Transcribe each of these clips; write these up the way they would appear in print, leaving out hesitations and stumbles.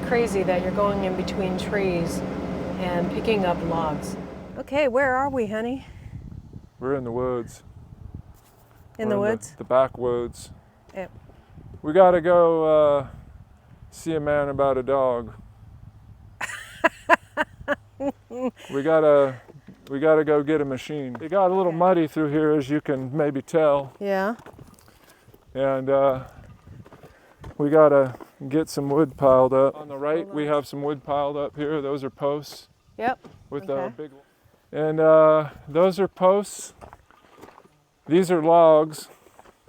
crazy that you're going in between trees and picking up logs. Okay, where are we, honey? We're in the woods. In the woods? The backwoods. Yep. We gotta go see a man about a dog. we gotta go get a machine. It got a little muddy through here, as you can maybe tell. Yeah. And we gotta get some wood piled up. On the right, we have some wood piled up here. Those are posts. Yep. With a big. And those are posts. These are logs.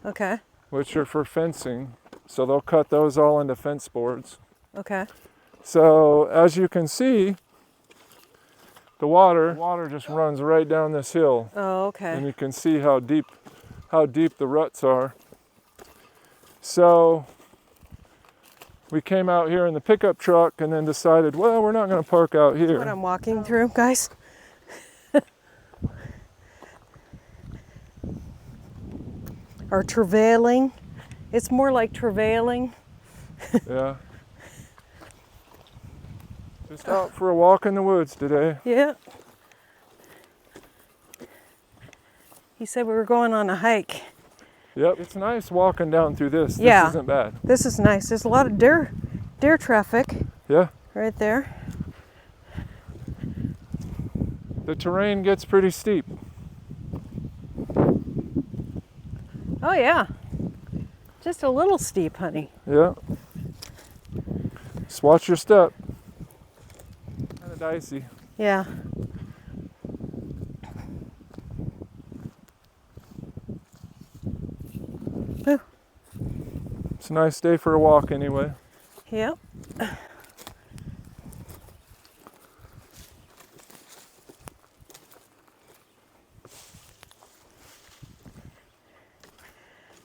Okay. Which are for fencing. So they'll cut those all into fence boards. Okay. So as you can see, the water just runs right down this hill. Oh, okay. And you can see how deep the ruts are. So we came out here in the pickup truck and then decided, well, we're not going to park out here. That's what I'm walking through, guys. Or travailing. It's more like travailing. Yeah. Just out for a walk in the woods today. Yeah. He said we were going on a hike. Yep, it's nice walking down through this. Yeah. This isn't bad. This is nice. There's a lot of deer traffic. Yeah. Right there. The terrain gets pretty steep. Oh yeah. Just a little steep, honey. Yeah. Just watch your step. Kind of dicey. Yeah. Ooh. It's a nice day for a walk anyway. Yep.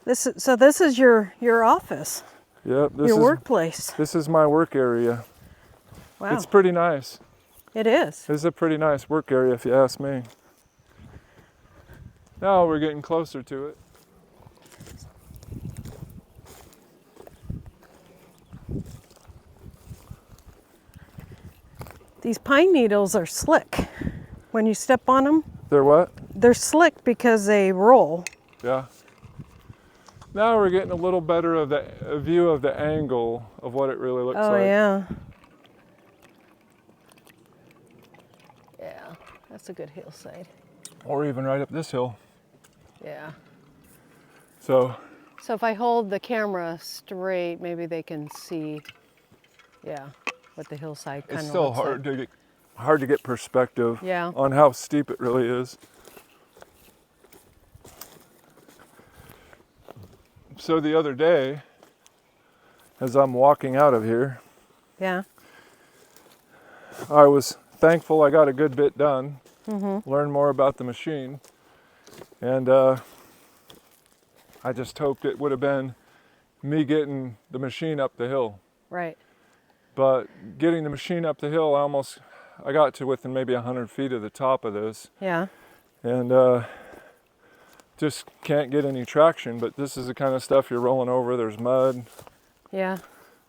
This is your office. Yep. Your workplace. This is my work area. Wow. It's pretty nice. It is. This is a pretty nice work area if you ask me. Now we're getting closer to it. These pine needles are slick. When you step on them, They're what? they're slick because they roll. Yeah. Now we're getting a little better of a view of the angle of what it really looks like. Oh yeah. Yeah, that's a good hillside. Or even right up this hill. Yeah. So if I hold the camera straight, maybe they can see, yeah, what the hillside kind of it's still looks like. hard to get perspective Yeah. on how steep it really is. So the other day, as I'm walking out of here, Yeah. I was thankful I got a good bit done, learned more about the machine, and I just hoped it would have been me getting the machine up the hill. Right. But getting the machine up the hill, I got to within maybe 100 feet of the top of this, Yeah. and just can't get any traction. But this is the kind of stuff you're rolling over. There's mud. Yeah.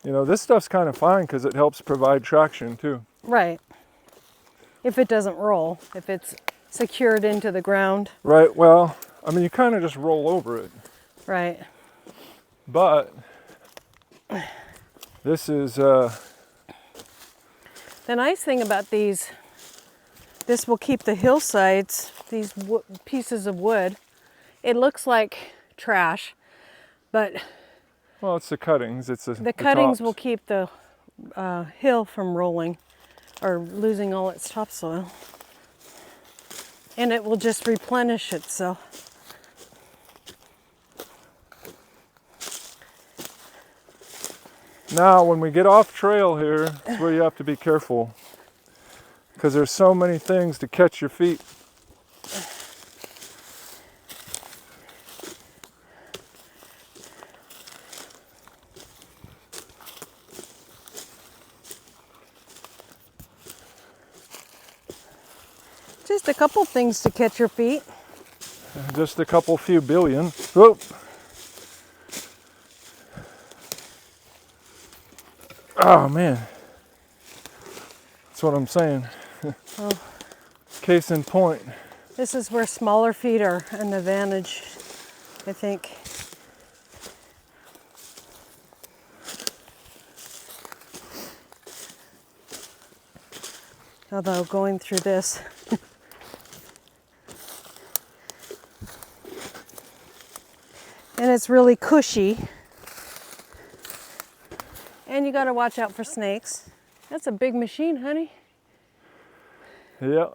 You know, this stuff's kind of fine because it helps provide traction too. Right. If it doesn't roll, if it's secured into the ground. Right, well, I mean, you kind of just roll over it. Right. But this is... The nice thing about these, this will keep the hillsides, these pieces of wood. It looks like trash, but well, it's the cuttings. the cuttings tops. will keep the hill from rolling or losing all its topsoil. And it will just replenish itself. Now, when we get off trail here, it's where you have to be careful because there's so many things to catch your feet. Just a couple things to catch your feet. Just a couple few billion. Whoop. Oh man. what I'm saying. Oh, Case in point. this is where smaller feet are an advantage, I think. Although going through this, and it's really cushy. And you got to watch out for snakes. That's a big machine, honey. Yeah.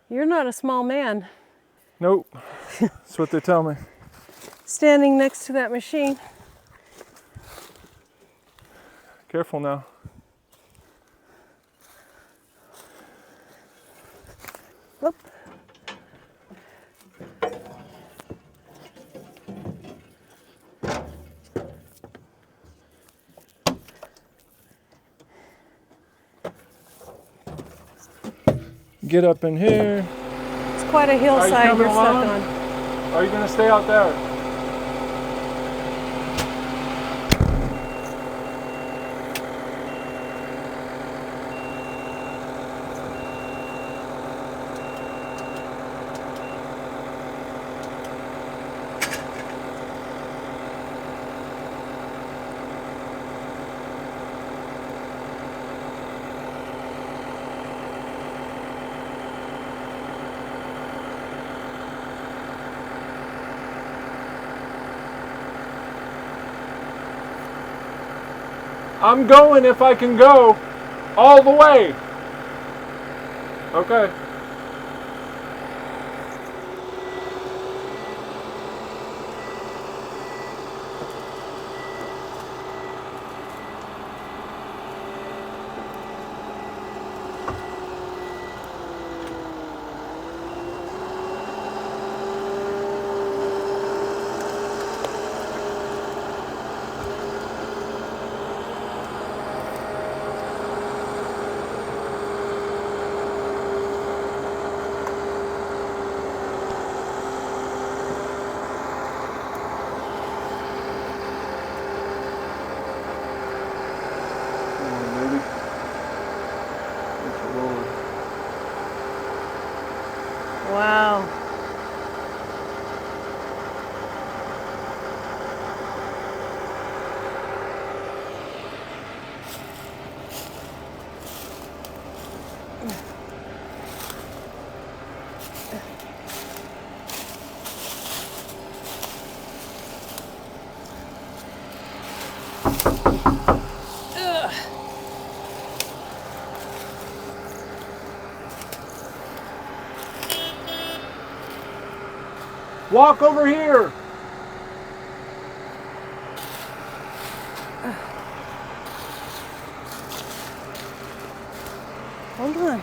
You're not a small man. Nope. That's what they tell me. Standing next to that machine. Careful now. Whoop. Get up in here. It's quite a hillside you're stuck on. Are you going to stay out there? I'm going if I can go all the way. Okay. Wow. Walk over here. Hold on.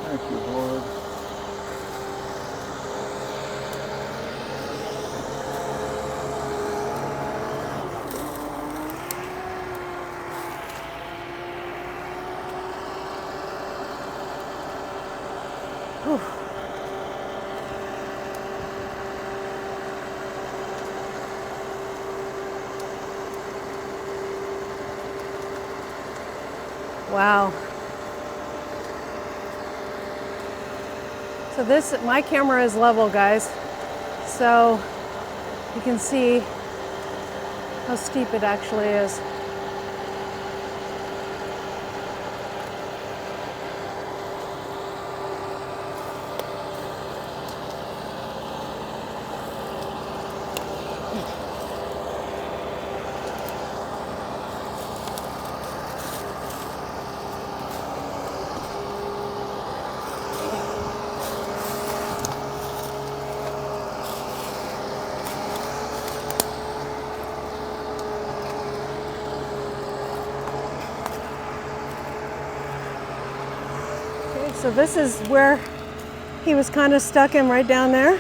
Thank you, Lord. Whew. Wow. So this, my camera is level, guys. So you can see how steep it actually is. So this is where he was kind of stuck in, right down there.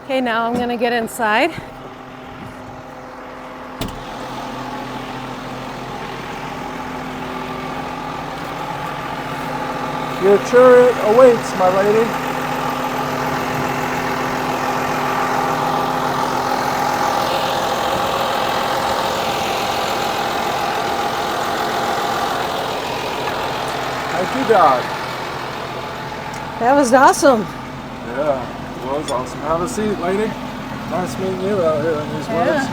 Okay, now I'm gonna get inside. Your chariot awaits, my lady. Thank you, God. That was awesome. Yeah. It was awesome. Have a seat, lady. Nice meeting you out here in these woods.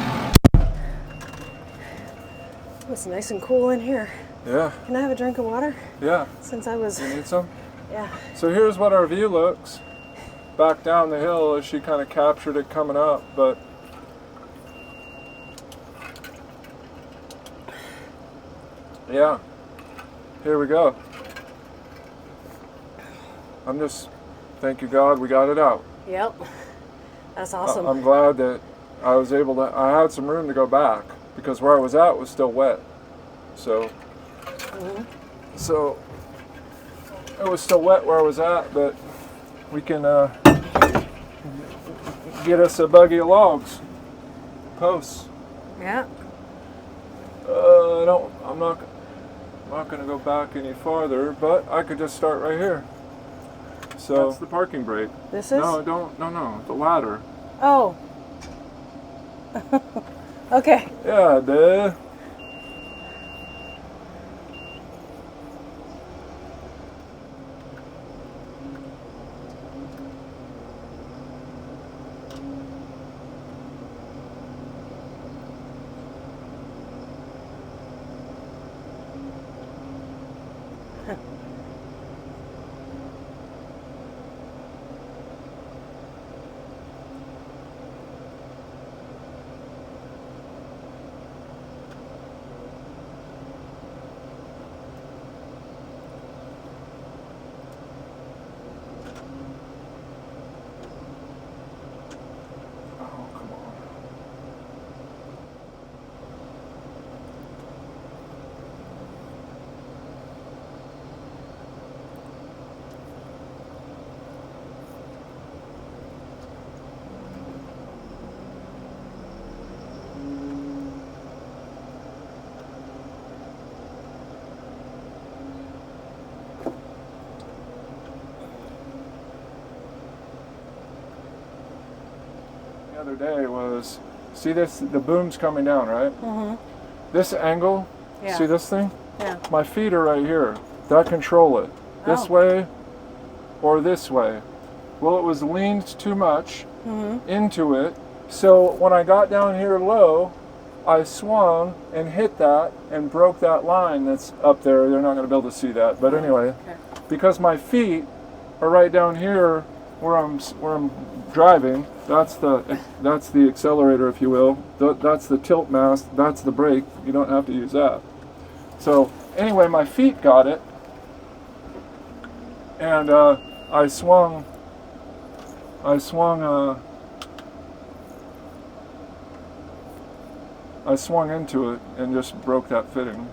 It's nice and cool in here. Yeah. Can I have a drink of water? Yeah. Since I was... You need some? Yeah. So here's what our view looks back down the hill as she kind of captured it coming up, but yeah, here we go. I'm just, thank you God, we got it out. Yep. That's awesome. I'm glad that I was able to, I had some room to go back because where I was at was still wet. So, so it was still wet where I was at, but we can get us a buggy of logs, posts. Yeah. I'm not going to go back any farther, but I could just start right here. So that's the parking brake. This is? No, the ladder. Oh. Okay. Yeah, duh. The other day was, see this, the boom's coming down, right? Mm-hmm. This angle, Yeah. see this thing? Yeah. My feet are right here. That control it. This way or this way. Well, it was leaned too much into it. So when I got down here low, I swung and hit that and broke that line that's up there. They're not going to be able to see that. But anyway, because my feet are right down here where I'm driving, that's the accelerator, if you will. That's the tilt mast. That's the brake. You don't have to use that. So anyway, my feet got it, and I swung into it and just broke that fitting.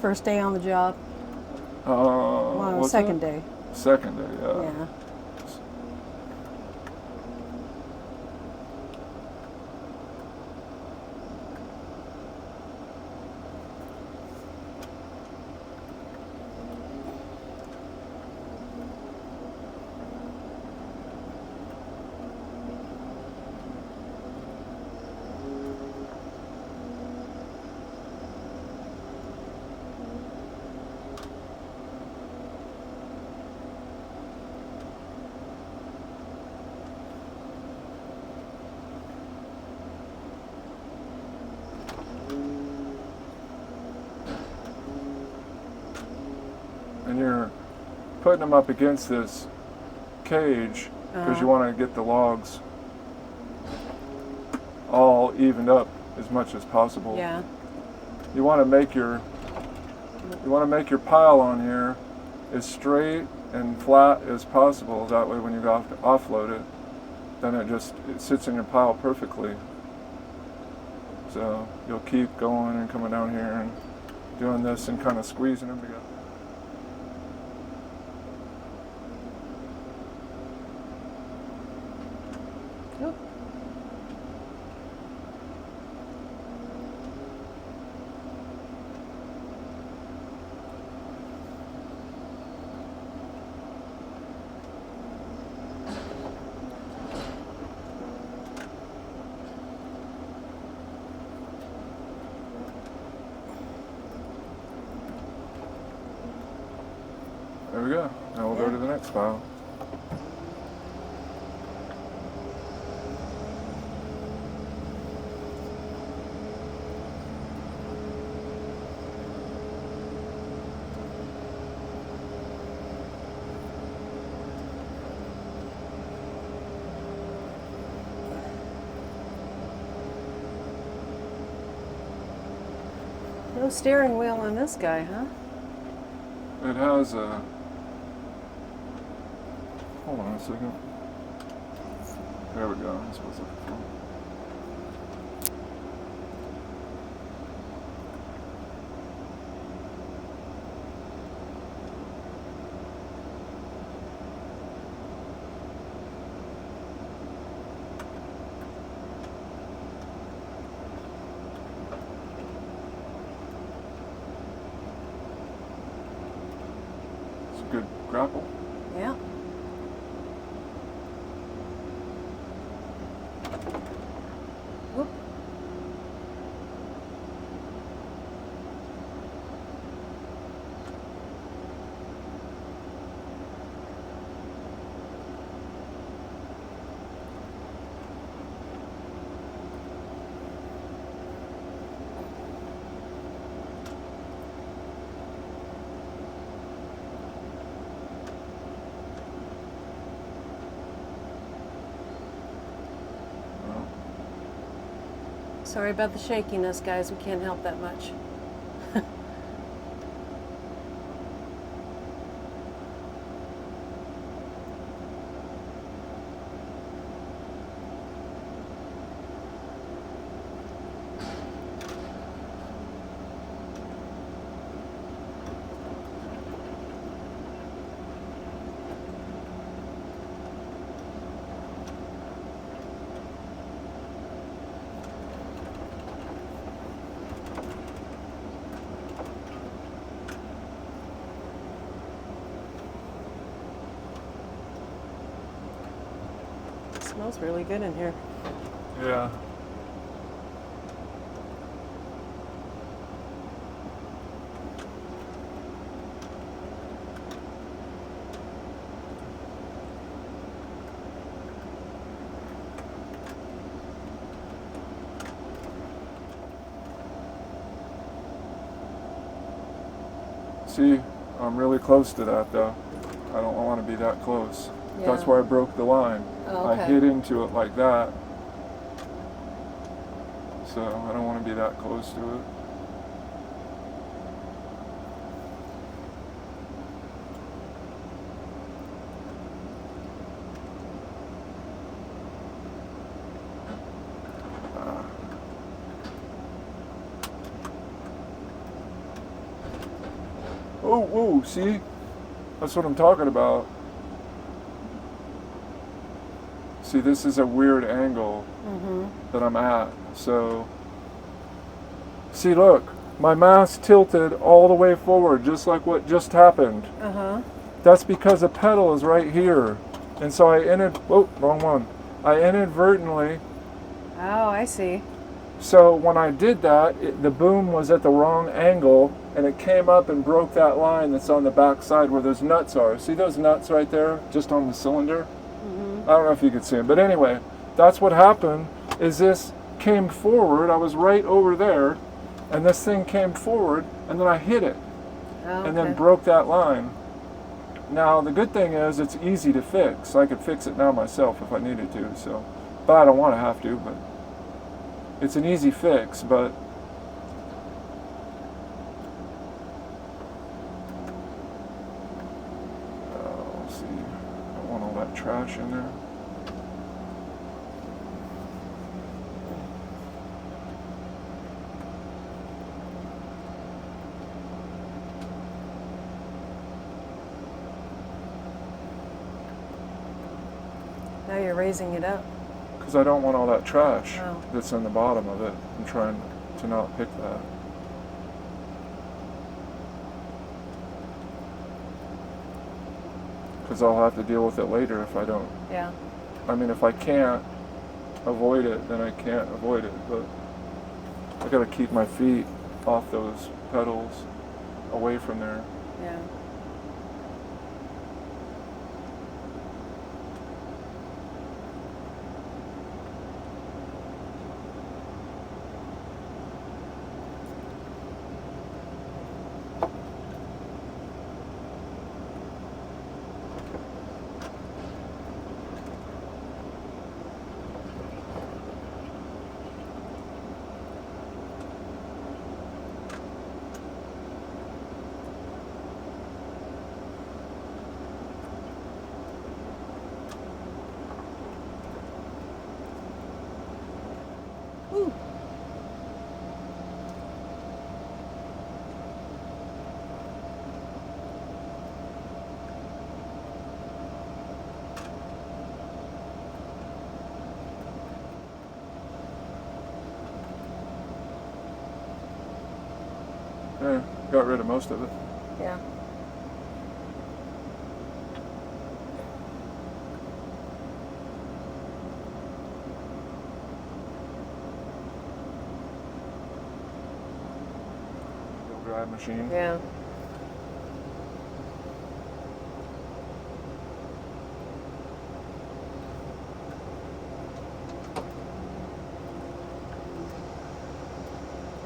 First day on the job. Well, second day. Second day, yeah. Yeah. and you're putting them up against this cage because you want to get the logs all evened up as much as possible. Yeah. You want to make your pile on here as straight and flat as possible. That way, when you go to offload it, then it sits in your pile perfectly. So you'll keep going and coming down here and doing this and kind of squeezing them together. Oop. There we go. Now we'll go to the next pile. No steering wheel on this guy, huh? It has a... Hold on a second. There we go. That's what I was looking for. It's a good grapple. Yeah. Whoop. Sorry about the shakiness, guys. We can't help that much. Smells really good in here. Yeah. See, I'm really close to that though. I don't want to be that close. Yeah. That's why I broke the line. Oh, okay. I hit into it like that. So I don't want to be that close to it. Oh, see? That's what I'm talking about. See, this is a weird angle that I'm at. So, see, look, my mast tilted all the way forward, just like what just happened. That's because the pedal is right here. And so wrong one. I inadvertently. Oh, I see. So when I did that, the boom was at the wrong angle, and it came up and broke that line that's on the back side where those nuts are. See those nuts right there, just on the cylinder? I don't know if you could see them, but anyway, that's what happened. Is this came forward? I was right over there, and this thing came forward, and then I hit it, Oh, and then broke that line. Now the good thing is it's easy to fix. I could fix it now myself if I needed to. So, but I don't want to have to. But it's an easy fix. But let's see. I don't want all that trash in there. Now you're raising it up. Because I don't want all that trash Oh. that's in the bottom of it. I'm trying to not pick that. Because I'll have to deal with it later if I don't. Yeah. I mean, if I can't avoid it, then I can't avoid it. But I got to keep my feet off those pedals, away from there. Yeah. Ooh. Yeah, got rid of most of it. Yeah. Drive machine. Yeah.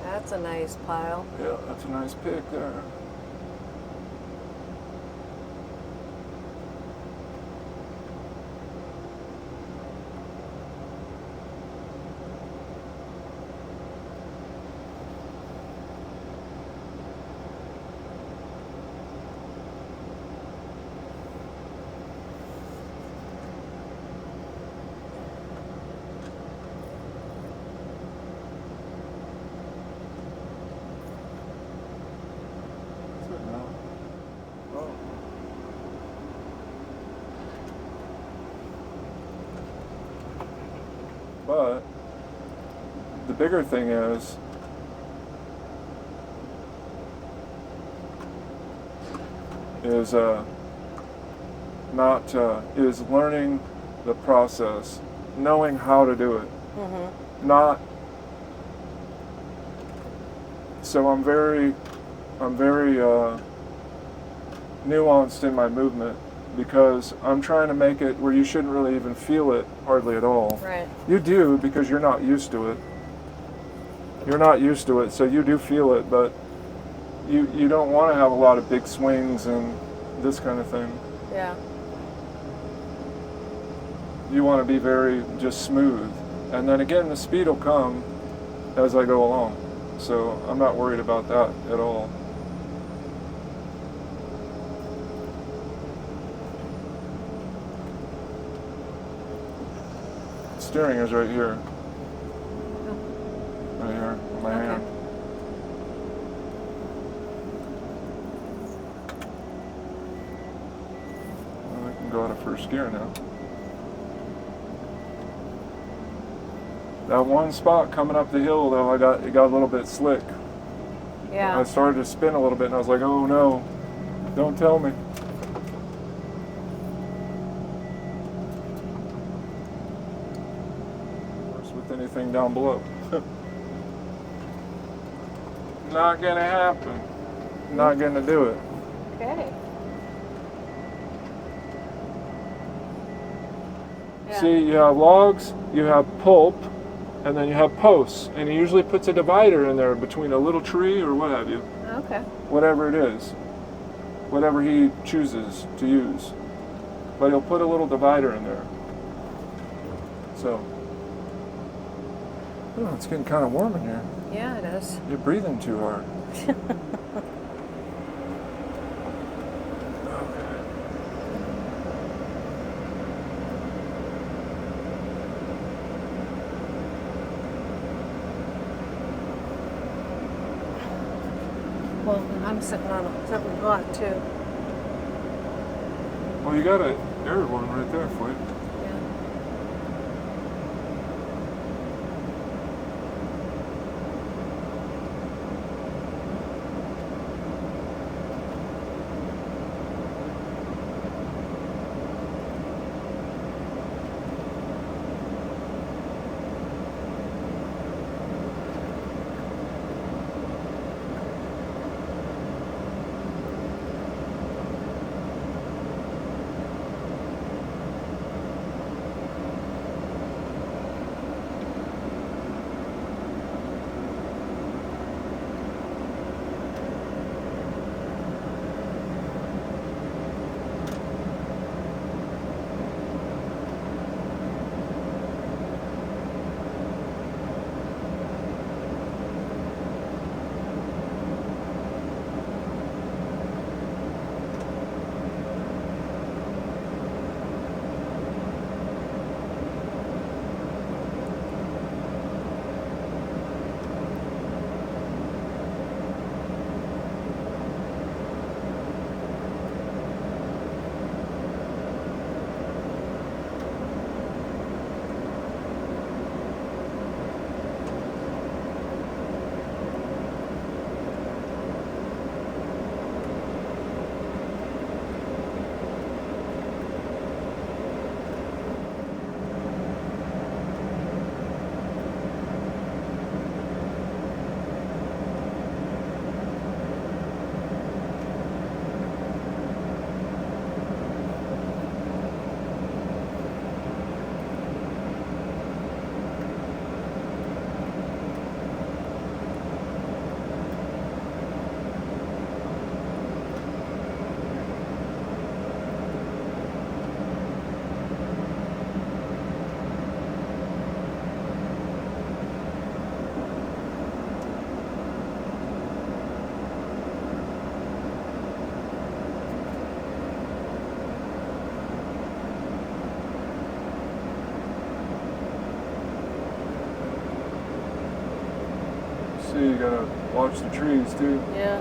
That's a nice pile. Yeah, that's a nice pick there. But the bigger thing is is learning the process, knowing how to do it. Mm-hmm. Not so I'm very nuanced in my movement because I'm trying to make it where you shouldn't really even feel it hardly at all. Right. You do because you're not used to it. You're not used to it, so you do feel it, but you don't want to have a lot of big swings and this kind of thing. Yeah. You want to be very just smooth. And then again, the speed will come as I go along. So I'm not worried about that at all. Steering is right here. Right here, on my hand. Well, I can go out of first gear now. That one spot coming up the hill, though, it got a little bit slick. Yeah. I started to spin a little bit, and I was like, "Oh no! Don't tell me." Worse with anything down below. Not gonna happen. Not gonna do it. Okay. Yeah. See, you have logs, you have pulp, and then you have posts, and he usually puts a divider in there between a little tree or what have you, Okay. whatever it is. whatever he chooses to use. But he'll put a little divider in there. So, oh, it's getting kind of warm in here. Yeah, it is. You're breathing too hard. Well, I'm sitting on something hot too. Well, you got an air one right there for you. Yeah. See, you gotta watch the trees too. Yeah.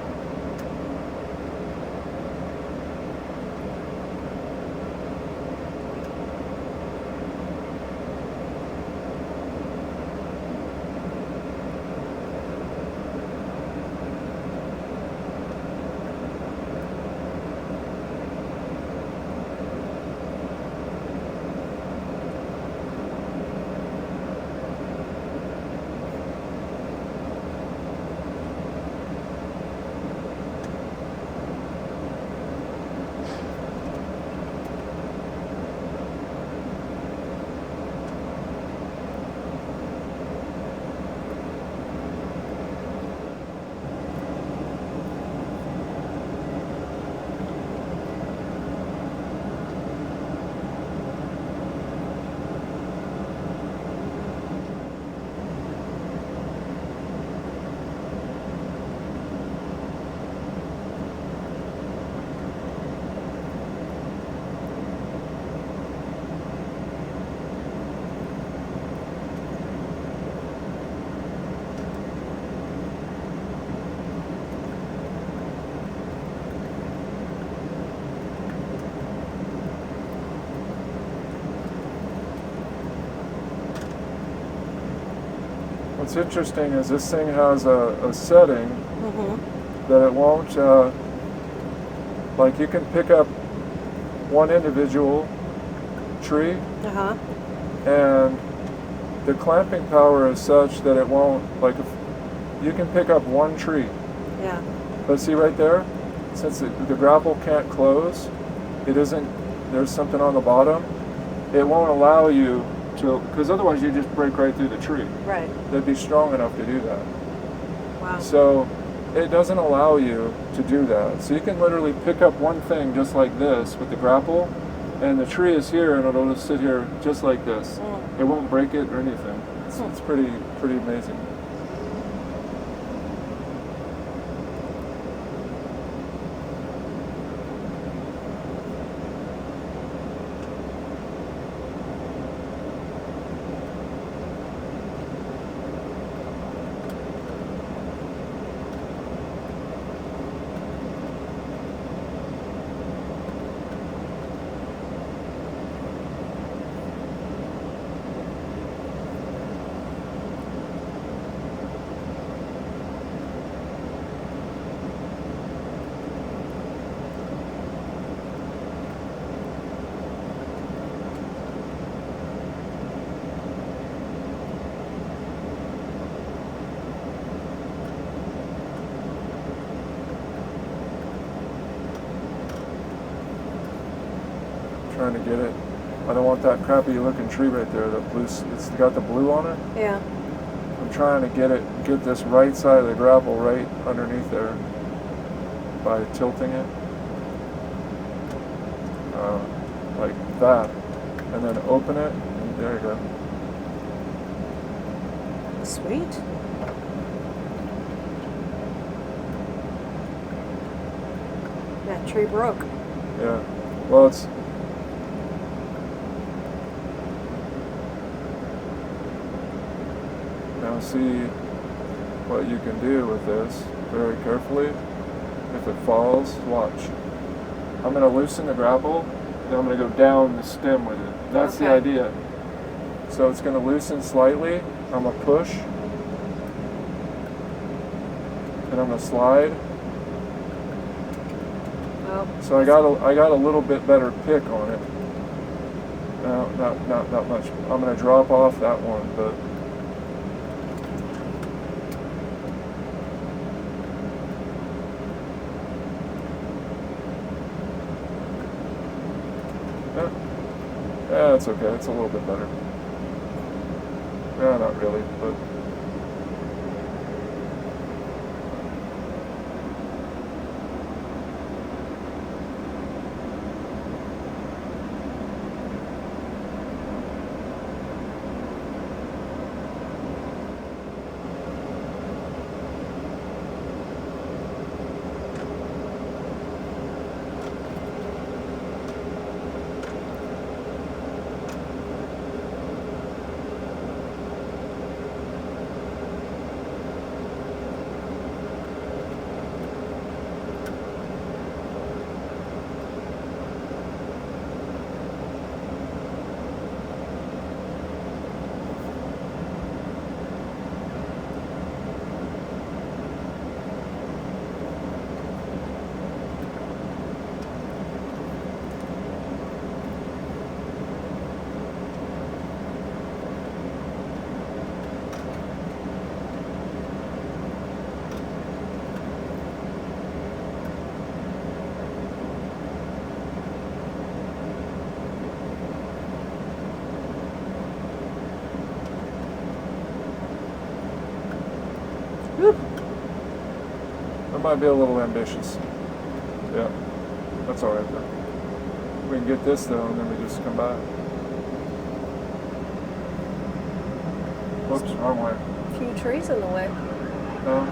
What's interesting is this thing has a setting that it won't, like you can pick up one individual tree Uh-huh. and the clamping power is such that it won't, like if you can pick up one tree, Yeah. but see right there, since the grapple can't close, it isn't, there's something on the bottom, it won't allow you to, because otherwise you just break right through the tree. Right. They'd be strong enough to do that. Wow. So it doesn't allow you to do that. So you can literally pick up one thing just like this with the grapple, and the tree is here, and it'll just sit here just like this. It won't break it or anything. It's pretty amazing. Trying to get it. I don't want that crappy looking tree right there. The blue, it's got the blue on it. Yeah. I'm trying to get this right side of the grapple right underneath there by tilting it like that, and then open it. And there you go. Sweet. That tree broke. Yeah. Well, it's. Now see what you can do with this very carefully. If it falls, watch. I'm going to loosen the grapple, and I'm going to go down the stem with it. That's the idea. So it's going to loosen slightly. I'm going to push, and I'm going to slide. Oh. So I got a little bit better pick on it. No, not much. I'm going to drop off that one, but. Yeah, it's okay. It's a little bit better. Yeah, not really, but. That might be a little ambitious. Yeah, that's all right though. We can get this though, and then we just come back. Whoops, wrong way. A few trees in the way. No.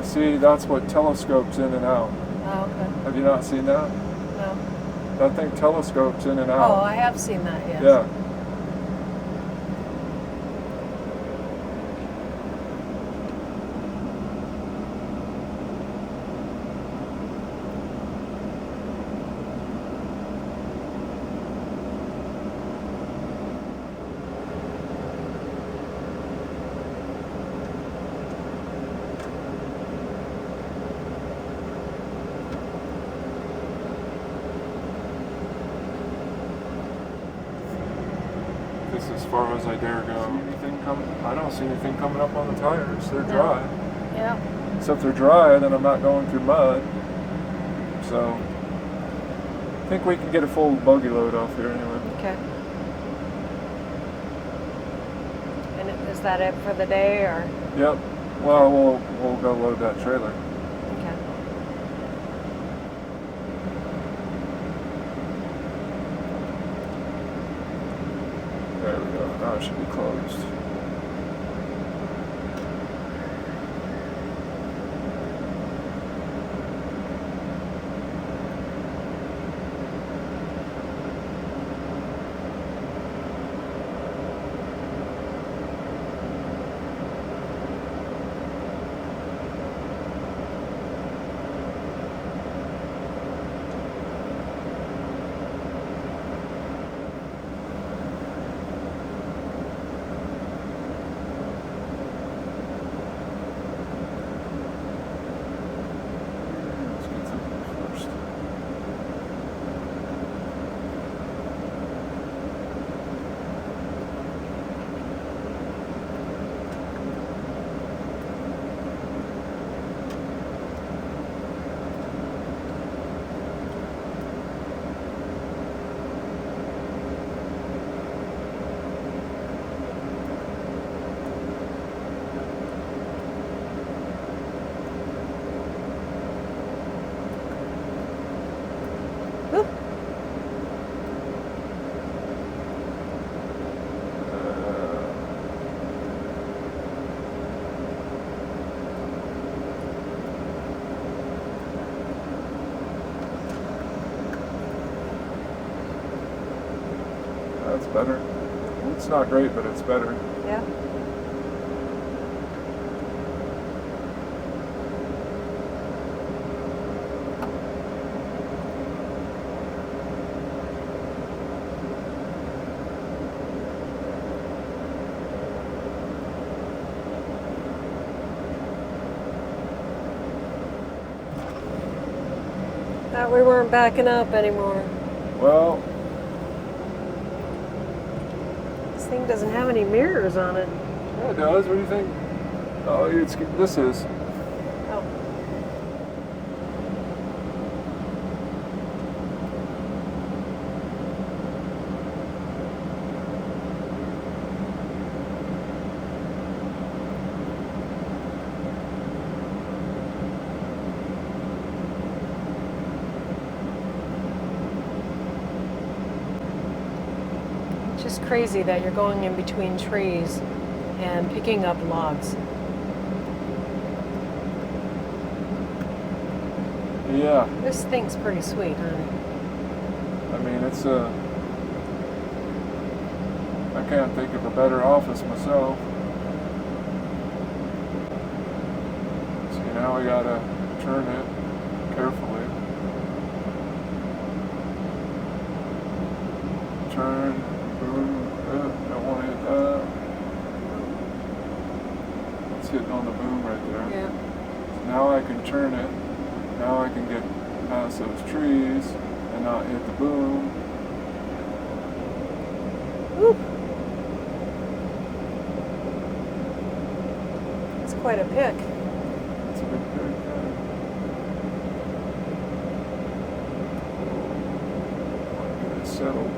See, that's what telescopes in and out. Oh, okay. Have you not seen that? No. That thing telescopes in and out. Oh, I have seen that, yes. Yeah. This is as far as I dare go. I don't see anything coming up on the tires. They're dry. Yeah. Except they're dry, then I'm not going through mud. So I think we can get a full buggy load off here anyway. Okay. And is that it for the day, or? Yep. Well, we'll go load that trailer. Okay. There we go. Now it should be closed. Let's get something first. Ooh. That's better. It's not great, but it's better. Yeah. Thought we weren't backing up anymore. Well, This thing doesn't have any mirrors on it. yeah, it does. What do you think? Oh, this is. Oh. It's just crazy that you're going in between trees and picking up logs. Yeah. This thing's pretty sweet, huh? I mean, it's a. I can't think of a better office myself. See, now we gotta turn it carefully. Turn, boom, don't want to hit that. It's hitting on the boom right there. Yeah. So now I can turn it. Now I can get past those trees and not hit the boom. Woo. It's quite a pick. It's a big pick. Get it settled.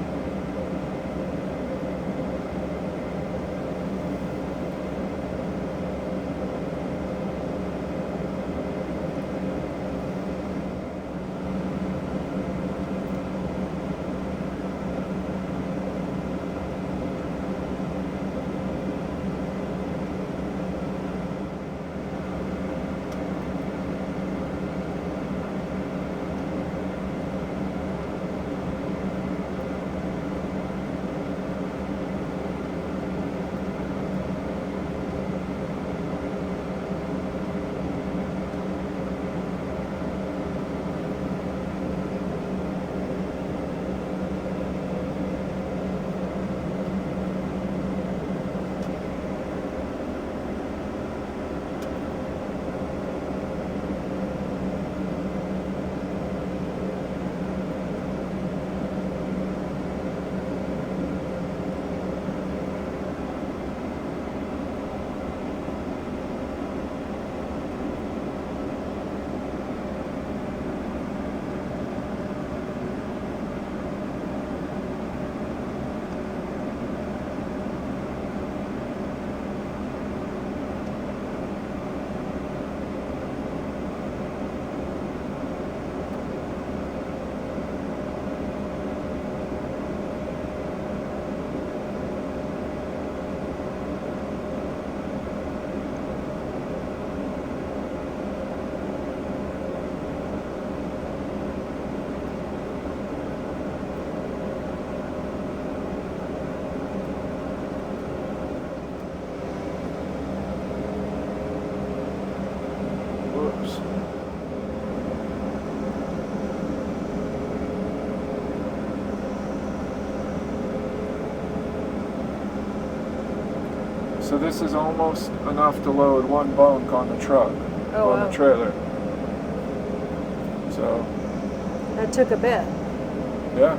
So this is almost enough to load one bunk on the truck, Oh, on wow. the trailer. So, That took a bit. yeah.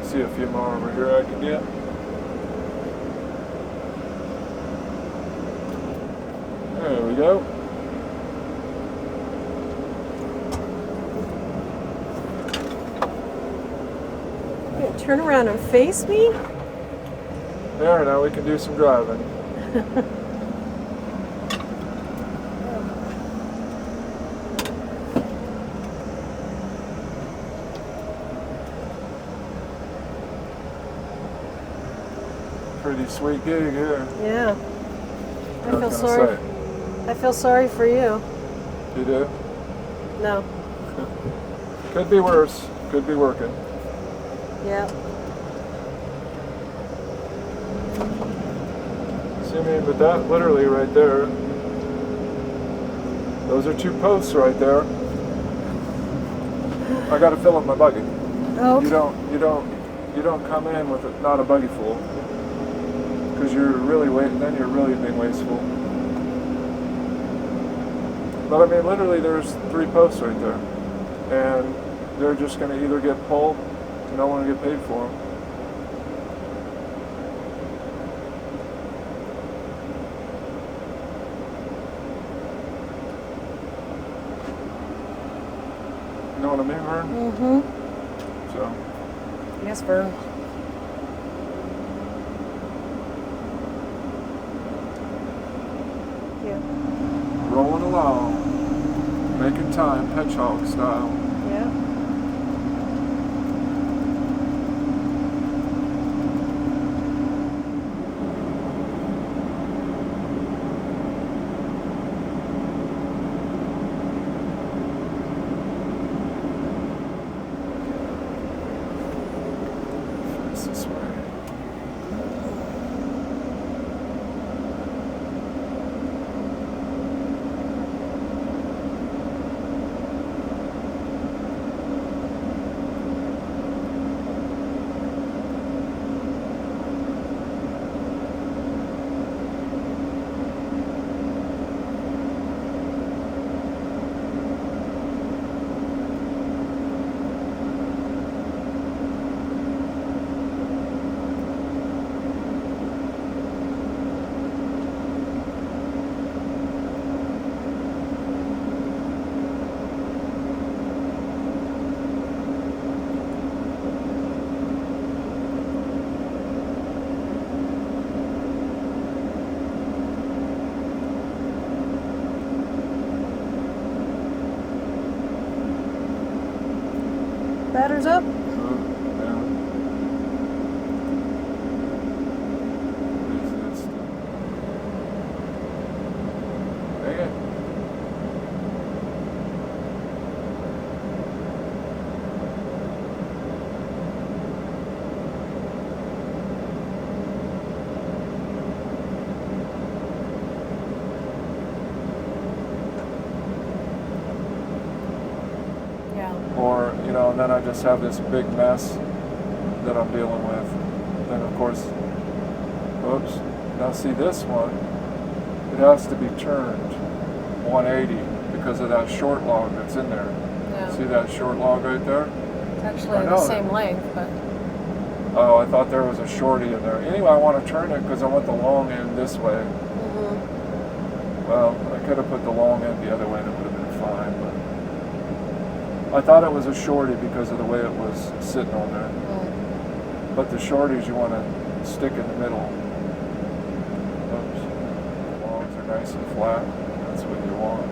See a few more over here I can get. There we go. Yeah, turn around and face me? There, now we can do some driving. Pretty sweet gig here. Yeah. What I feel can sorry. I feel sorry for you. You do? No. Could be worse. Could be working. Yeah. See, I mean, but that literally right there, those are 2 posts right there. I got to fill up my buggy. Oh. You don't come in with not a buggy full, because you're really then you're really being wasteful. But I mean, literally, there's 3 posts right there, and they're just going to either get pulled, no one will get paid for them. You know what I mean, Vern? Mm-hmm. So, Yes, Vern. Yeah. rolling along, making time, hedgehog style. Yeah. It's this way. Batter's up. Dang it. Yeah. Or, and then I just have this big mess that I'm dealing with. Then, of course, oops. Now, see this one, it has to be turned 180 because of that short log that's in there. Yeah. See that short log right there? It's actually I the know same length, but Oh, I thought there was a shorty in there. Anyway, I want to turn it because I want the long end this way. mm-hmm. Well, I could have put the long end the other way and it would have been fine, but I thought it was a shorty because of the way it was sitting on there. But the shorties you want to stick in the middle. Oops. The longs are nice and flat. That's what you want.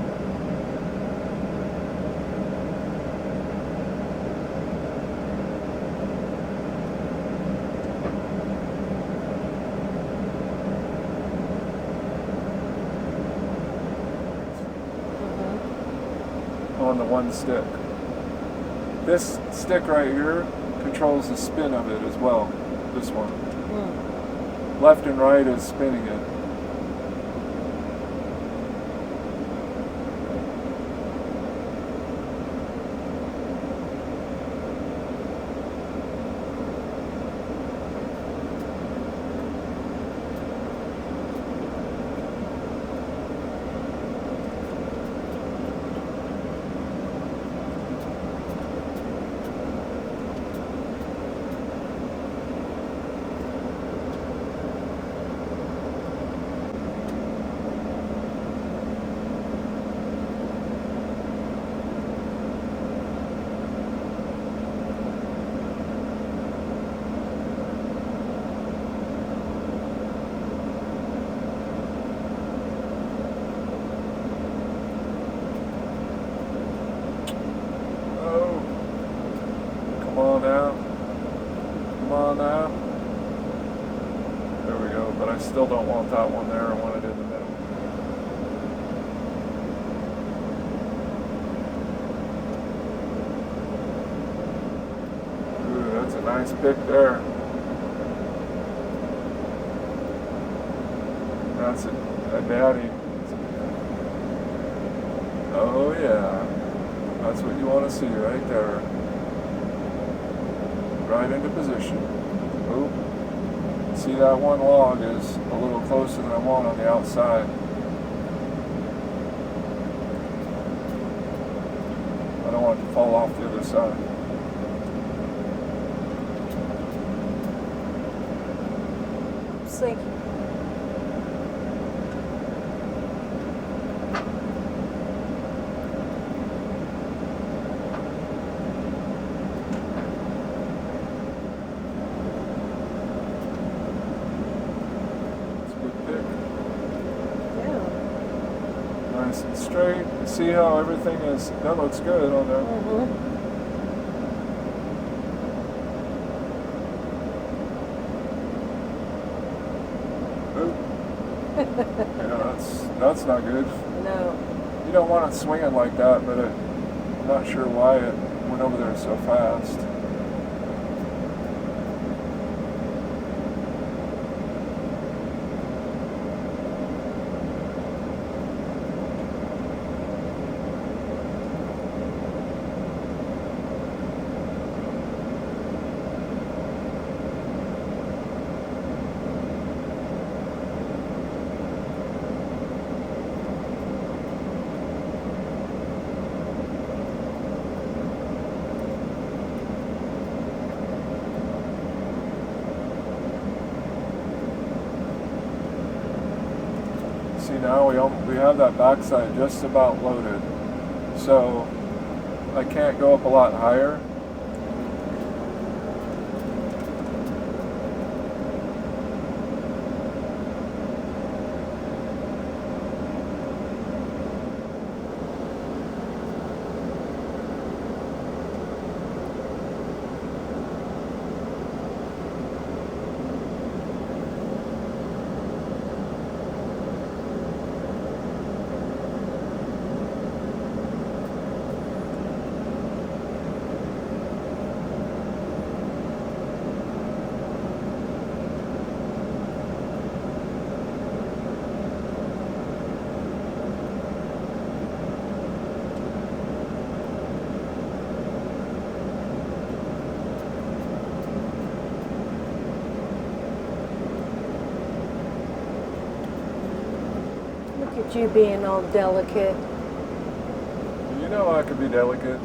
on the one stick. This stick right here controls the spin of it as well. This one. Left and right is spinning it. Come on now. Come on now. There we go. But I still don't want that one there. I want it in the middle. Ooh, that's a nice pick there. That's a daddy. Oh yeah. That's what you want to see right there. Right into position. Oop. See, that one log is a little closer than I want on the outside. I don't want it to fall off the other side. See. Nice and straight. See how everything is, that looks good on there. Oop. Yeah, that's not good. No. You don't want it swinging like that, but I'm not sure why it went over there so fast. See, now we have that backside just about loaded, so I can't go up a lot higher. Look at you being all delicate. You know I could be delicate.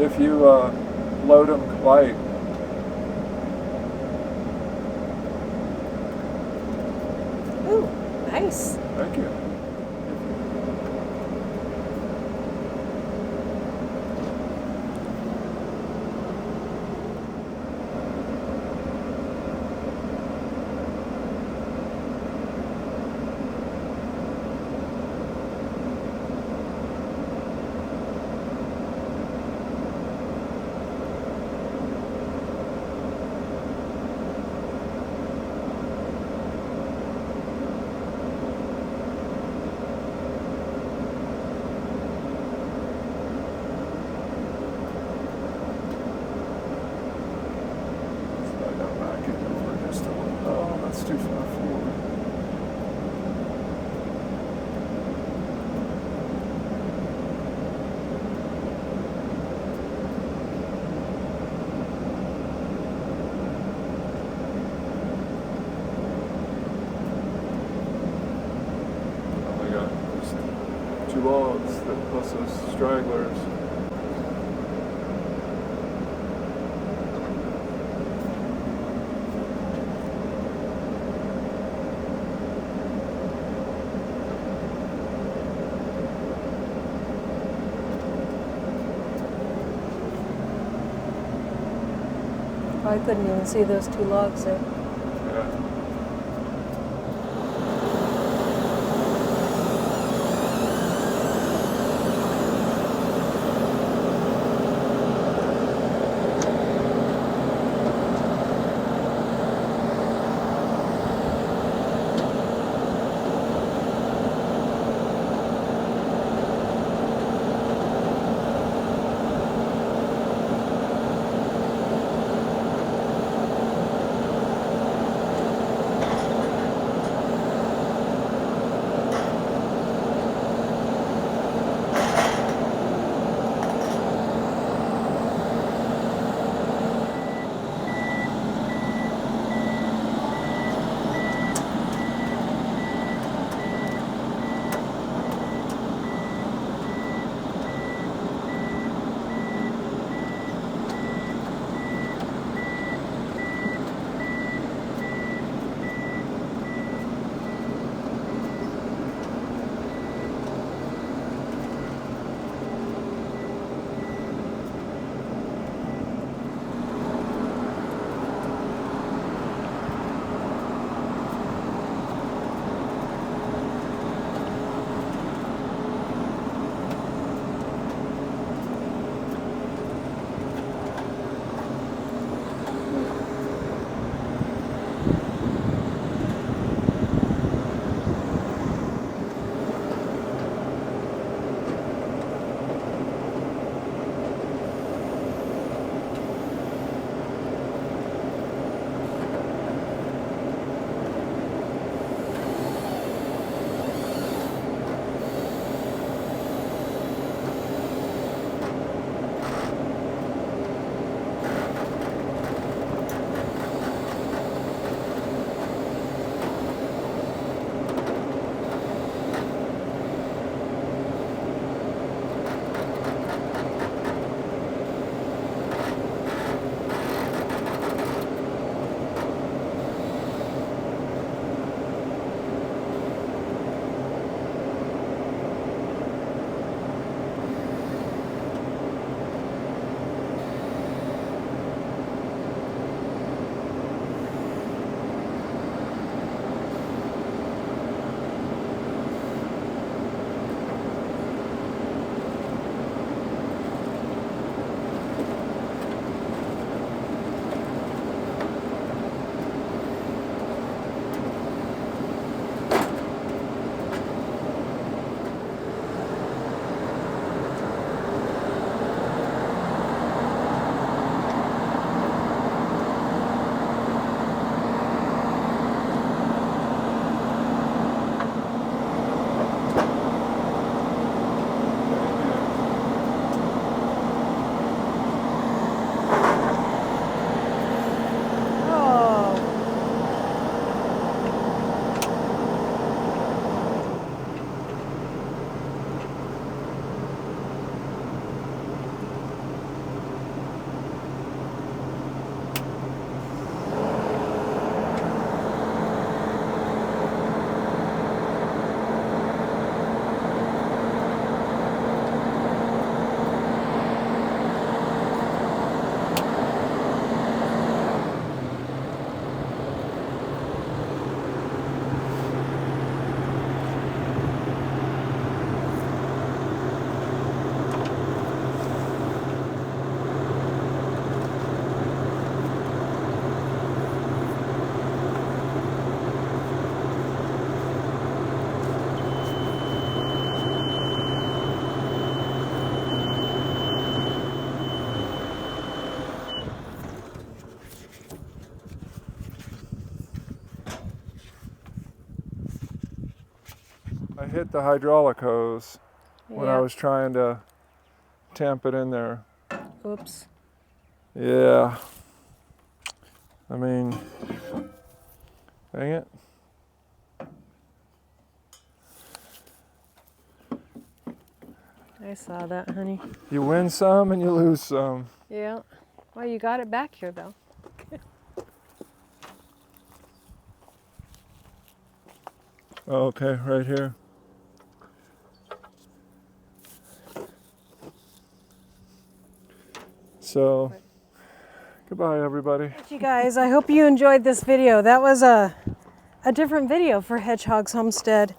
If you load them light. Ooh, nice. Thank you. 6254. I got just 2 logs that plus those stragglers. I couldn't even see those 2 logs there. Yeah. I hit the hydraulic hose when I Yeah. was trying to tamp it in there. Oops. Yeah. I mean, dang it. I saw that, honey. You win some and you lose some. Yeah. Well, you got it back here, though. Okay, right here. So, goodbye, everybody. You guys, I hope you enjoyed this video. That was a different video for Hedgehog's Homestead.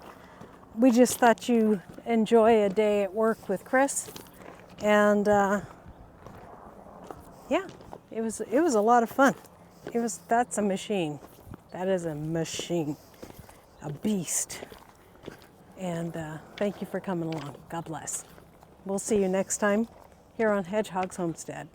We just thought you'd enjoy a day at work with Chris. And yeah, it was a lot of fun. That's a machine. That is a machine, a beast. And thank you for coming along. God bless. We'll see you next time here on Hedgehog's Homestead.